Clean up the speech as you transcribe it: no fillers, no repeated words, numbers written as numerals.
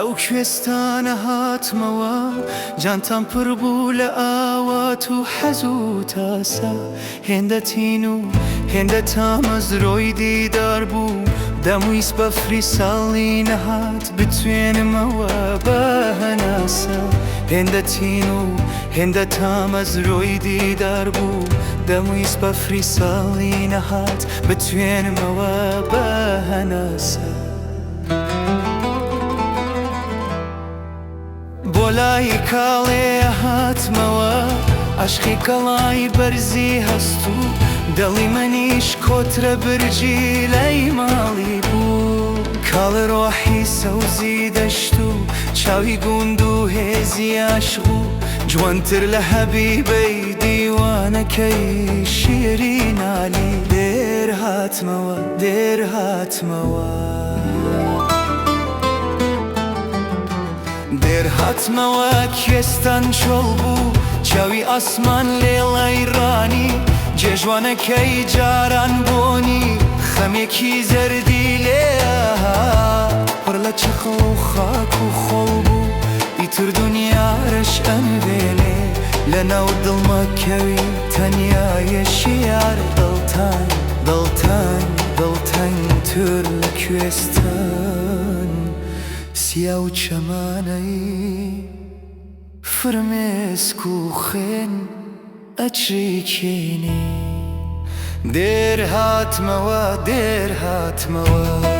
لەو کوێستانە هاتمەوە جانتان پڕ بوو لە ئاوات و حەز و تاسە هێندەتین و هێندە تامەزرۆی دیدار بوو دەمویست بە فری ساڵی نەهات بتوێنمەوە بە هەناسە هێندەتین و هێندە تامەزرۆی دیدار بوو دەمویست بە فری ساڵی نەهات بتوێنمەوە بە هەناسە بۆ لای کاڵێ هاتمەوە عەشقی کەڵای بەرزی هەست و دڵی منیش کۆترە برجی لای ماڵی بوو کاڵە ڕۆحی سەوزی دەشت و چاوی گوند و هێزی عەشق و جوانتر لە هەبیبەی دیوانەکەی شیرین عەلی دێر هاتمەوە دێر هاتمەوە دێر هاتمەوە کوێستان چۆڵ بوو چاوی ئاسمان لێڵەی ڕانی جێژوانەکەی جاران بۆنی خەمێکی زەردی لێهات پڕ لە چەخە و خاک و خۆڵ بوو ئیتر دونیارەش ئەنوێنێ لەناو دڵمەکەوی تەنیایە شیار دڵتان دڵتان دڵتەنگتر لە کوێستان سیا و چەمانەی فرمێسک و خوێن ئەچریکێنێ دێر هاتمەوە دێر هاتمەوە